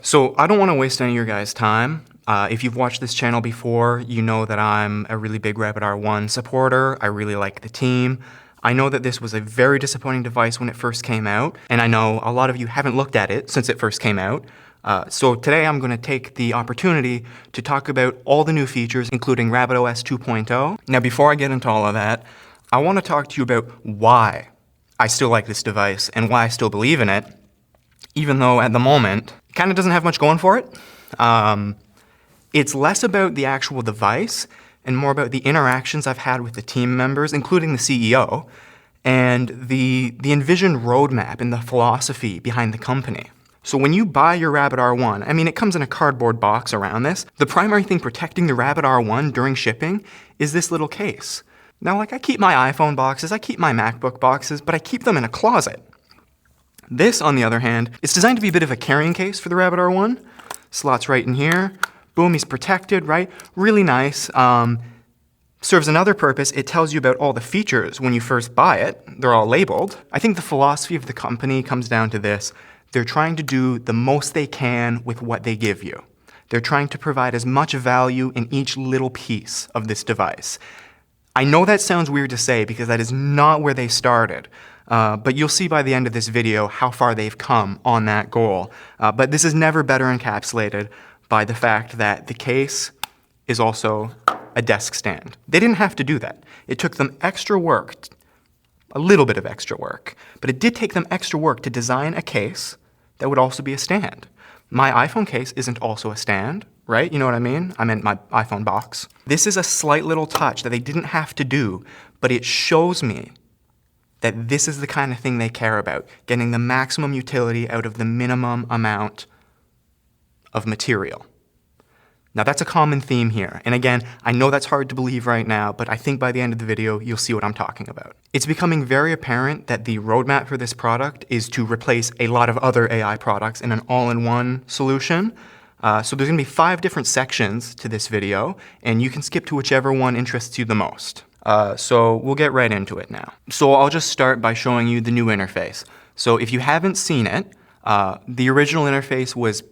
So I don't want to waste any of your guys' time. If you've watched this channel before, you know that I'm a really big RabbitR1 supporter. I really like the team. I know that this was a very disappointing device when it first came out, and I know a lot of you haven't looked at it since it first came out. So today I'm going to take the opportunity to talk about all the new features, including RabbitOS 2.0. Now, before I get into all of that, I want to talk to you about why I still like this device and why I still believe in it, even though at the moment, it kind of doesn't have much going for it. It's less about the actual device and more about the interactions I've had with the team members, including the CEO, and the envisioned roadmap and the philosophy behind the company. So when you buy your RabbitR1, I mean, it comes in a cardboard box around this. The primary thing protecting the RabbitR1 during shipping is this little case. Now, like, I keep my iPhone boxes, I keep my MacBook boxes, but I keep them in a closet. This, on the other hand, is designed to be a bit of a carrying case for the RabbitR1. Slots right in here. Boom, he's protected, right? Really nice. Serves another purpose. It tells you about all the features when you first buy it. They're all labeled. I think the philosophy of the company comes down to this. They're trying to do the most they can with what they give you. They're trying to provide as much value in each little piece of this device. I know that sounds weird to say because that is not where they started. But you'll see by the end of this video how far they've come on that goal. But this is never better encapsulated by the fact that the case is also a desk stand. They didn't have to do that. It took them extra work, a little bit of extra work, but it did take them extra work to design a case that would also be a stand. My iPhone case isn't also a stand, right? You know what I mean? I meant my iPhone box. This is a slight little touch that they didn't have to do, but it shows me that this is the kind of thing they care about, getting the maximum utility out of the minimum amount of material. Now, that's a common theme here. And again, I know that's hard to believe right now, but I think by the end of the video, you'll see what I'm talking about. It's becoming very apparent that the roadmap for this product is to replace a lot of other AI products in an all-in-one solution. So there's going to be 5 different sections to this video, and you can skip to whichever one interests you the most. So we'll get right into it now. So I'll just start by showing you the new interface. So if you haven't seen it, the original interface was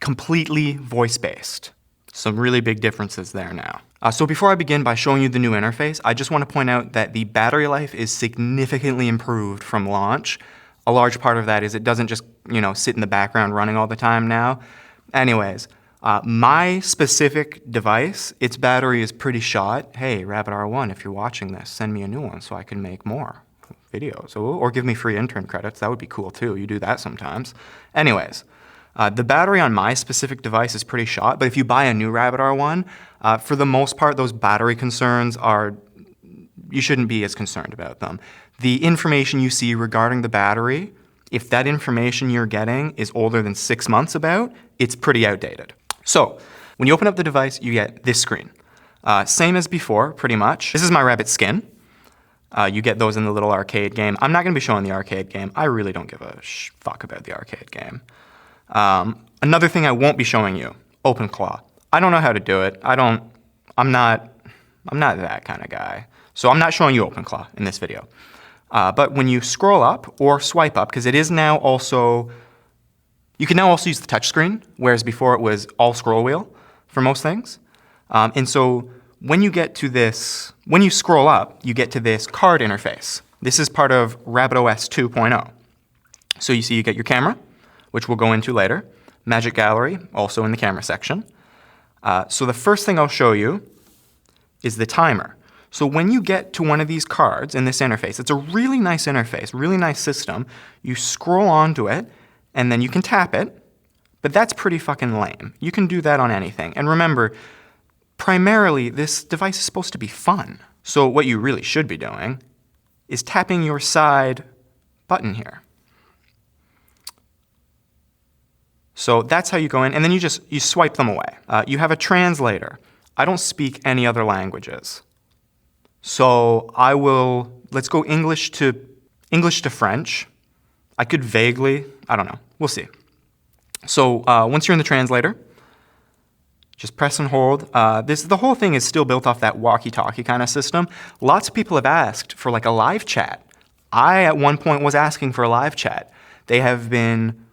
completely voice-based. Some really big differences there now. So before I begin by showing you the new interface, I just want to point out that the battery life is significantly improved from launch. A large part of that is it doesn't just, sit in the background running all the time now. Anyways, my specific device, its battery is pretty shot. Hey, RabbitR1, if you're watching this, send me a new one so I can make more videos. Or give me free intern credits. That would be cool too. You do that sometimes. Anyways, the battery on my specific device is pretty shot, but if you buy a new RabbitR1, for the most part, those battery concerns you shouldn't be as concerned about them. The information you see regarding the battery, if that information you're getting is older than 6 months about, it's pretty outdated. So when you open up the device, you get this screen. Same as before, pretty much. This is my Rabbit skin. You get those in the little arcade game. I'm not going to be showing the arcade game. I really don't give a fuck about the arcade game. Another thing I won't be showing you, OpenClaw. I don't know how to do it. I'm not that kind of guy. So I'm not showing you OpenClaw in this video. But when you scroll up or swipe up, because it is now also, you can now also use the touchscreen, whereas before it was all scroll wheel for most things. And so when you get to this, when you scroll up, you get to this card interface. This is part of RabbitOS 2.0. So you see you get your camera, which we'll go into later. Magic Gallery, also in the camera section. So the first thing I'll show you is the timer. So when you get to one of these cards in this interface, it's a really nice interface, really nice system. You scroll onto it, and then you can tap it, but that's pretty fucking lame. You can do that on anything. And remember, primarily, this device is supposed to be fun. So what you really should be doing is tapping your side button here. So that's how you go in, and then you swipe them away. You have a translator. I don't speak any other languages. So let's go English to French. I could vaguely, I don't know, we'll see. So once you're in the translator, just press and hold. The whole thing is still built off that walkie-talkie kind of system. Lots of people have asked for like a live chat. I, at one point, was asking for a live chat. They have been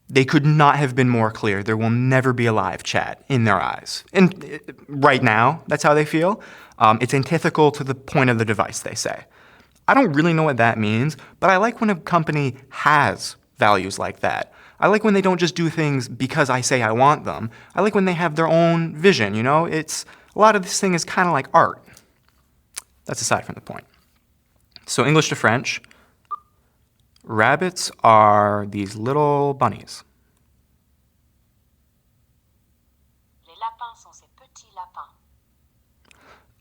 They could not have been more clear. There will never be a live chat in their eyes. And right now, that's how they feel. It's antithetical to the point of the device, they say. I don't really know what that means, but I like when a company has values like that. I like when they don't just do things because I say I want them. I like when they have their own vision, you know? A lot of this thing is kind of like art. That's aside from the point. So English to French. Rabbits are these little bunnies. Les lapins sont ces petits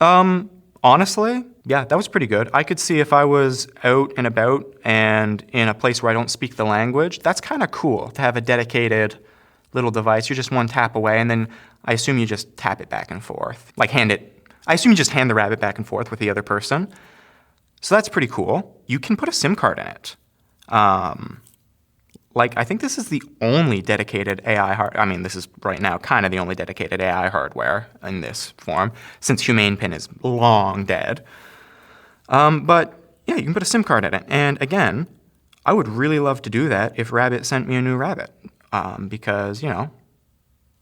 lapins. Honestly, yeah, that was pretty good. I could see if I was out and about and in a place where I don't speak the language, that's kind of cool to have a dedicated little device. You're just one tap away, and then I assume you just tap it back and forth. Like I assume you just hand the rabbit back and forth with the other person. So that's pretty cool. You can put a SIM card in it. I think this is the only dedicated AI hardware. I mean, this is right now kind of the only dedicated AI hardware in this form, since Humane Pin is long dead. But yeah, you can put a SIM card in it. And again, I would really love to do that if Rabbit sent me a new Rabbit, because,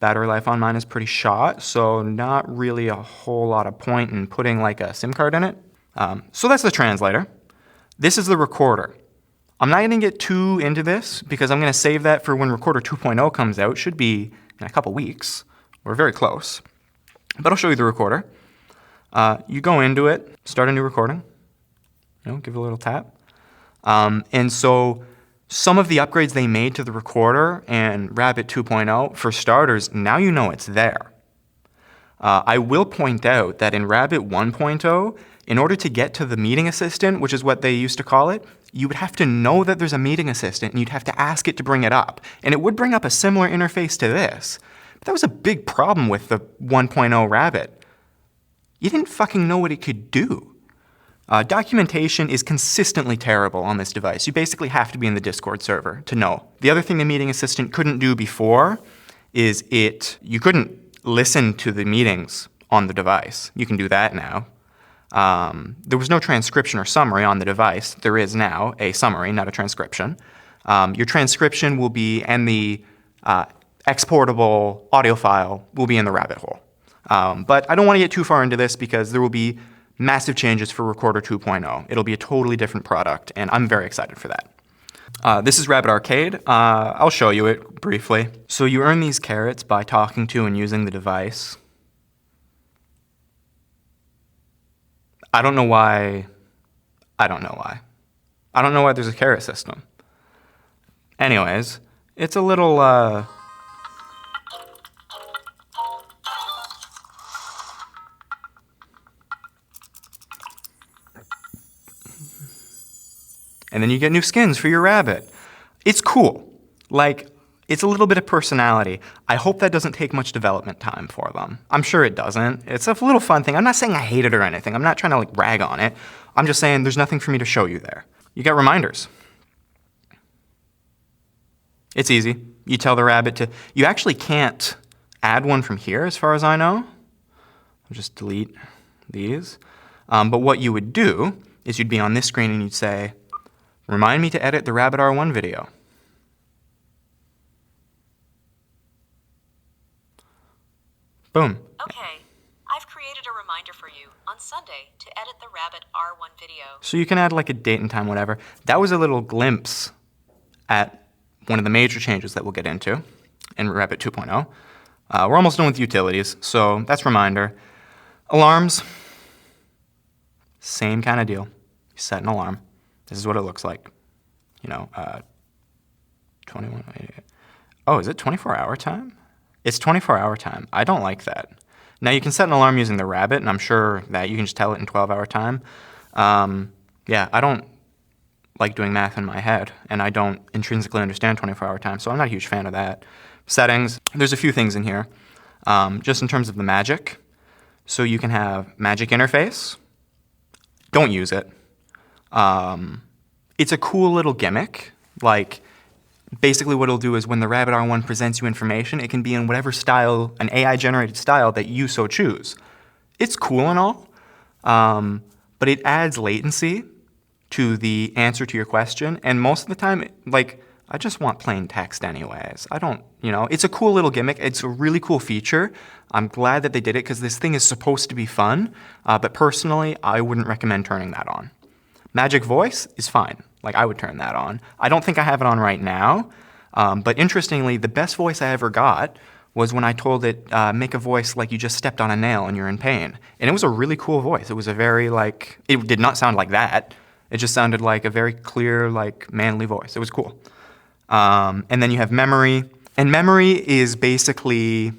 battery life on mine is pretty short, so not really a whole lot of point in putting like a SIM card in it. So that's the translator. This is the recorder. I'm not going to get too into this because I'm going to save that for when Recorder 2.0 comes out. Should be in a couple weeks. We're very close. But I'll show you the recorder. You go into it, start a new recording. Give it a little tap. And so some of the upgrades they made to the recorder and Rabbit 2.0, for starters, now you know it's there. I will point out that in Rabbit 1.0, in order to get to the meeting assistant, which is what they used to call it, you would have to know that there's a meeting assistant and you'd have to ask it to bring it up. And it would bring up a similar interface to this. But that was a big problem with the 1.0 Rabbit. You didn't fucking know what it could do. Documentation is consistently terrible on this device. You basically have to be in the Discord server to know. The other thing the meeting assistant couldn't do before is you couldn't listen to the meetings on the device. You can do that now. There was no transcription or summary on the device. There is now a summary, not a transcription. Your transcription will be, and the exportable audio file will be in the rabbit hole. But I don't want to get too far into this because there will be massive changes for Recorder 2.0. It'll be a totally different product, and I'm very excited for that. This is Rabbit Arcade. I'll show you it briefly. So you earn these carrots by talking to and using the device. I don't know why there's a carrot system. Anyways, it's a little, and then you get new skins for your rabbit. It's cool. It's a little bit of personality. I hope that doesn't take much development time for them. I'm sure it doesn't. It's a little fun thing. I'm not saying I hate it or anything. I'm not trying to rag on it. I'm just saying there's nothing for me to show you there. You got reminders. It's easy. You tell the rabbit to, you actually can't add one from here as far as I know. I'll just delete these. But what you would do is you'd be on this screen and you'd say, remind me to edit the Rabbit R1 video. Boom. Okay, I've created a reminder for you on Sunday to edit the Rabbit R1 video. So you can add a date and time, whatever. That was a little glimpse at one of the major changes that we'll get into in Rabbit 2.0. We're almost done with utilities, so that's reminder. Alarms, same kind of deal. You set an alarm. This is what it looks like. 21. Oh, is it 24-hour time? It's 24-hour time. I don't like that. Now, you can set an alarm using the Rabbit, and I'm sure that you can just tell it in 12-hour time. Yeah, I don't like doing math in my head, and I don't intrinsically understand 24-hour time, so I'm not a huge fan of that. Settings, there's a few things in here, just in terms of the magic. So you can have magic interface. Don't use it. It's a cool little gimmick. Basically what it'll do is when the Rabbit R1 presents you information, it can be in whatever style, an AI-generated style that you so choose. It's cool and all, but it adds latency to the answer to your question, and most of the time, I just want plain text anyways. I don't, it's a cool little gimmick. It's a really cool feature. I'm glad that they did it because this thing is supposed to be fun, but personally, I wouldn't recommend turning that on. Magic Voice is fine. Like, I would turn that on. I don't think I have it on right now, but interestingly, the best voice I ever got was when I told it, make a voice like you just stepped on a nail and you're in pain. And it was a really cool voice. It was a very, it did not sound like that. It just sounded like a very clear, manly voice. It was cool. And then you have memory. And memory is basically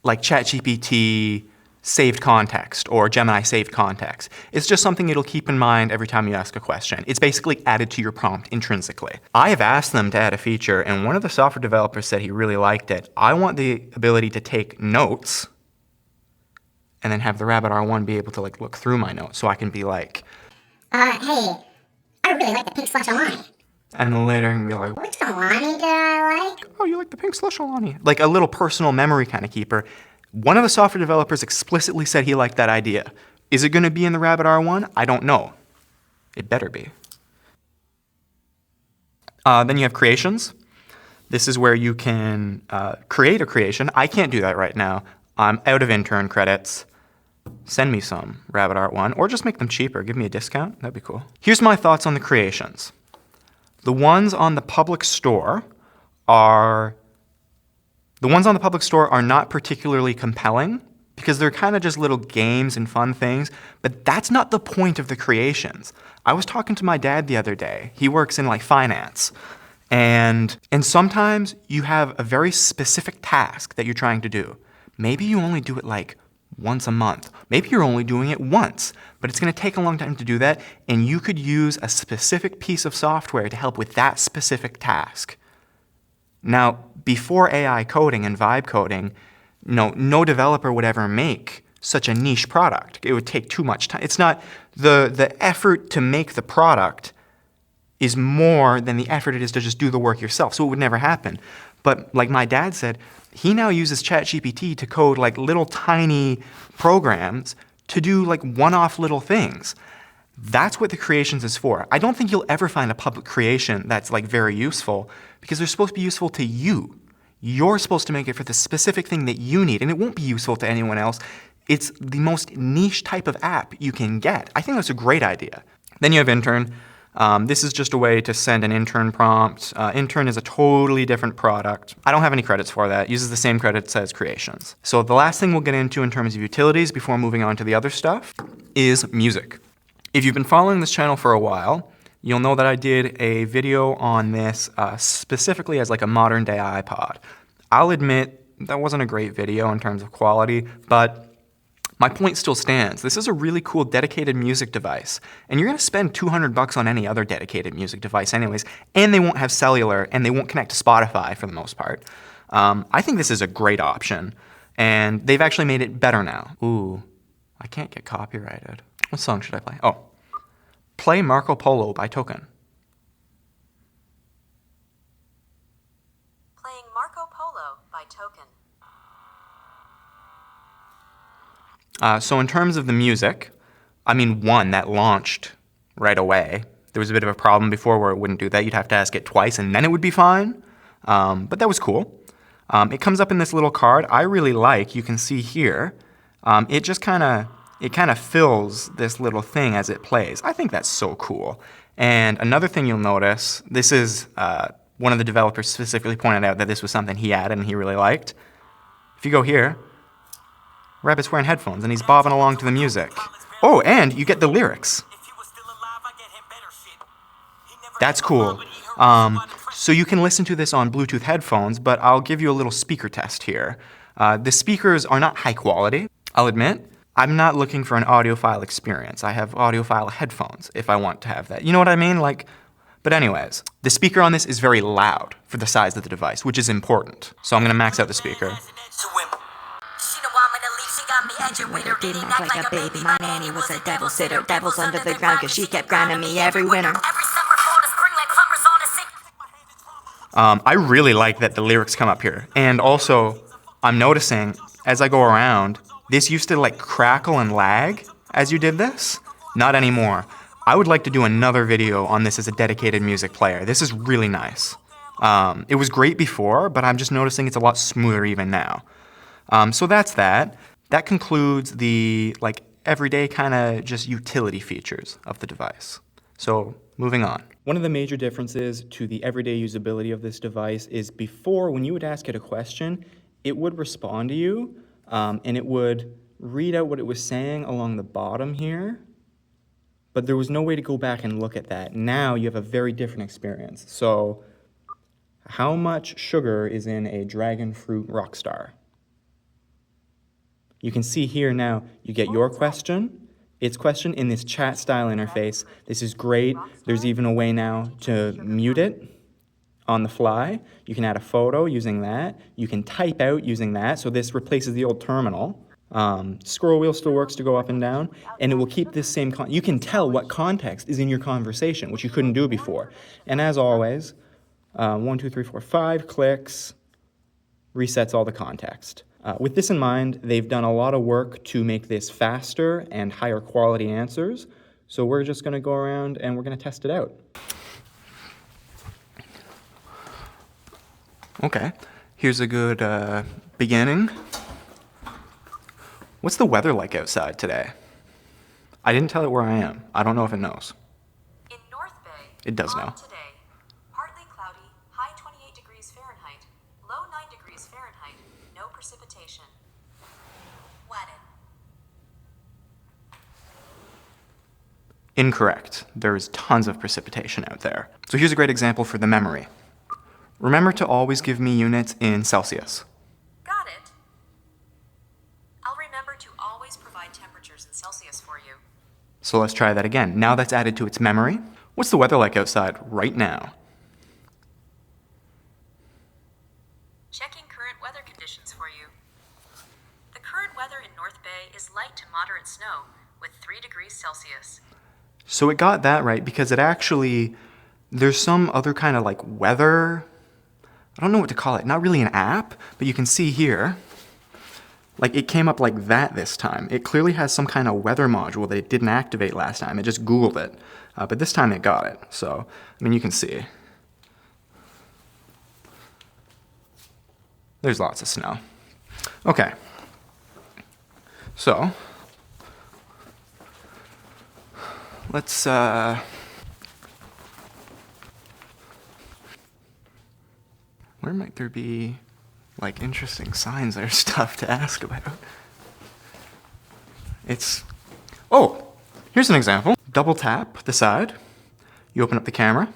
like ChatGPT saved context or Gemini saved context. It's just something it'll keep in mind every time you ask a question. It's basically added to your prompt intrinsically. I have asked them to add a feature, and one of the software developers said he really liked it. I want the ability to take notes and then have the Rabbit R1 be able to look through my notes so I can be like, hey, I really like the pink slush Alani. And then later I can be like, Which Alani did I like? oh, you like the pink slush Alani? Like a little personal memory kind of keeper. One of the software developers explicitly said he liked that idea. Is it going to be in the Rabbit R1? I don't know. It better be. Then you have creations. This is where you can create a creation. I can't do that right now. I'm out of intern credits. Send me some Rabbit R1, or just make them cheaper. Give me a discount. That'd be cool. Here's my thoughts on the creations. The ones on the public store are not particularly compelling because they're kind of just little games and fun things, but that's not the point of the creations. I was talking to my dad the other day. He works in finance. And sometimes you have a very specific task that you're trying to do. Maybe you only do it once a month. Maybe you're only doing it once, but it's going to take a long time to do that, and you could use a specific piece of software to help with that specific task. Now, before AI coding and vibe coding, no developer would ever make such a niche product. It would take too much time. It's not the effort to make the product is more than the effort it is to just do the work yourself, so it would never happen. But like my dad said, he now uses ChatGPT to code little tiny programs to do one-off little things. That's what the creations is for. I don't think you'll ever find a public creation that's very useful because they're supposed to be useful to you. You're supposed to make it for the specific thing that you need, and it won't be useful to anyone else. It's the most niche type of app you can get. I think that's a great idea. Then you have intern. This is just a way to send an intern prompt. Intern is a totally different product. I don't have any credits for that. It uses the same credits as creations. So the last thing we'll get into in terms of utilities before moving on to the other stuff is music. If you've been following this channel for a while, you'll know that I did a video on this specifically as a modern day iPod. I'll admit that wasn't a great video in terms of quality, but my point still stands. This is a really cool dedicated music device, and you're going to spend $200 on any other dedicated music device anyways, and they won't have cellular, and they won't connect to Spotify for the most part. I think this is a great option, and they've actually made it better now. Ooh, I can't get copyrighted. What song should I play? Oh, play Marco Polo by Token. Playing Marco Polo by Token. So in terms of the music, one that launched right away. There was a bit of a problem before where it wouldn't do that. You'd have to ask it twice and then it would be fine. But that was cool. It comes up in this little card I really like. You can see here. It just kind of fills this little thing as it plays. I think that's so cool. And another thing you'll notice, this is one of the developers specifically pointed out that this was something he added and he really liked. If you go here, Rabbit's wearing headphones and he's bobbing along to the music. Oh, and you get the lyrics. That's cool. So you can listen to this on Bluetooth headphones, but I'll give you a little speaker test here. The speakers are not high quality, I'll admit. I'm not looking for an audiophile experience. I have audiophile headphones if I want to have that. You know what I mean? But anyways, the speaker on this is very loud for the size of the device, which is important. So I'm going to max out the speaker. Didn't act like a baby, my nanny was a devil sitter. Devil's under the ground cause she kept grinding me every winter. I really like that the lyrics come up here. And also, I'm noticing, as I go around, this used to crackle and lag as you did this. Not anymore. I would like to do another video on this as a dedicated music player. This is really nice. It was great before, but I'm just noticing it's a lot smoother even now. So that's that. That concludes the everyday kind of just utility features of the device. So moving on. One of the major differences to the everyday usability of this device is before, when you would ask it a question, it would respond to you, and it would read out what it was saying along the bottom here, but there was no way to go back and look at that. Now you have a very different experience. So, how much sugar is in a dragon fruit rockstar? You can see here now, you get your question, its question in this chat style interface. This is great. There's even a way now to mute it on the fly. You can add a photo using that. You can type out using that. So this replaces the old terminal. Scroll wheel still works to go up and down, and it will keep this same you can tell what context is in your conversation, which you couldn't do before. And as always, 1, 2, 3, 4, 5 clicks, resets all the context. With this in mind, they've done a lot of work to make this faster and higher quality answers. So we're just going to go around and we're going to test it out. Okay, here's a good beginning. What's the weather like outside today? I didn't tell it where I am. I don't know if it knows. In North Bay, It does on know. today, partly cloudy, high 28 degrees Fahrenheit, low 9 degrees Fahrenheit, no precipitation. Wadded. Incorrect. There's tons of precipitation out there. So here's a great example for the memory. Remember to always give me units in Celsius. Got it. I'll remember to always provide temperatures in Celsius for you. So let's try that again. Now that's added to its memory. What's the weather like outside right now? Checking current weather conditions for you. The current weather in North Bay is light to moderate snow with 3 degrees Celsius. So it got that right because it actually, there's some other kind of weather, I don't know what to call it, not really an app, but you can see here, it came up like that this time. It clearly has some kind of weather module that it didn't activate last time. It just Googled it, but this time it got it. So, you can see. There's lots of snow. Okay. So, let's, where might there be, interesting signs or stuff to ask about? Here's an example. Double tap the side, you open up the camera,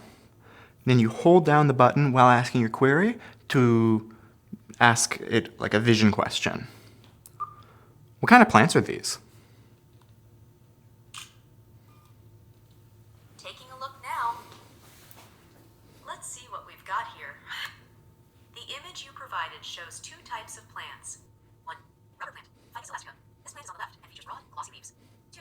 then you hold down the button while asking your query to ask it a vision question. What kind of plants are these? Taking a look now. Let's see what we've got here. The image you provided shows 2 types of plants. 1, rubber plant, Ficus elastica. This plant is on the left and features broad, glossy leaves. 2,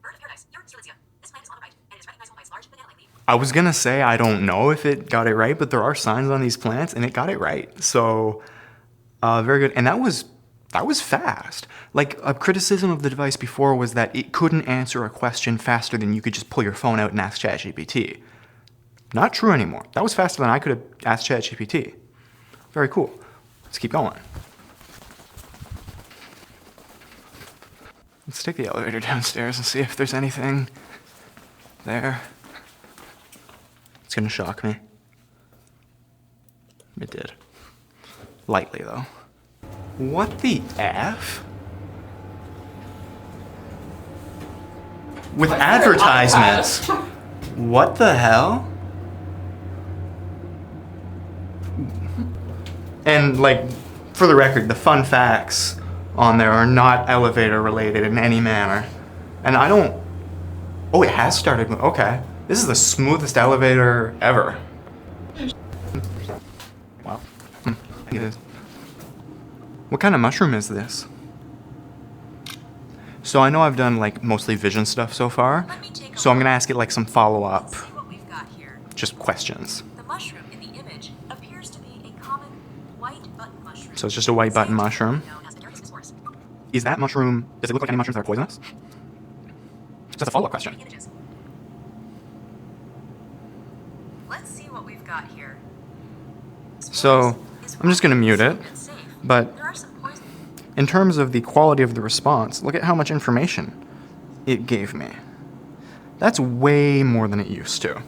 bird of paradise, Eurasilia. This plant is on the right and is recognizable by its large banana-like leaf. I was gonna say I don't know if it got it right, but there are signs on these plants and it got it right. So, very good. And that was fast. A criticism of the device before was that it couldn't answer a question faster than you could just pull your phone out and ask ChatGPT. Not true anymore. That was faster than I could have asked ChatGPT. Very cool. Let's keep going. Let's take the elevator downstairs and see if there's anything there. It's gonna shock me. It did. Lightly, though. What the F? With advertisements. What the hell? And for the record, the fun facts on there are not elevator related in any manner. And I don't, oh, it has started, okay. This is the smoothest elevator ever. Wow, it is. What kind of mushroom is this? So I know I've done mostly vision stuff so far, so I'm gonna ask it some follow-up, Let's see what we've got here. just questions. The mushroom in the image appears to be a common white button mushroom. So it's just a white button mushroom. Known as the Dirty Spores. Is that mushroom, does it look like any mushrooms that are poisonous? So that's a follow-up question. Images. So I'm just going to mute it. But There are some poison. in terms of the quality of the response, look at how much information it gave me. That's way more than it used to.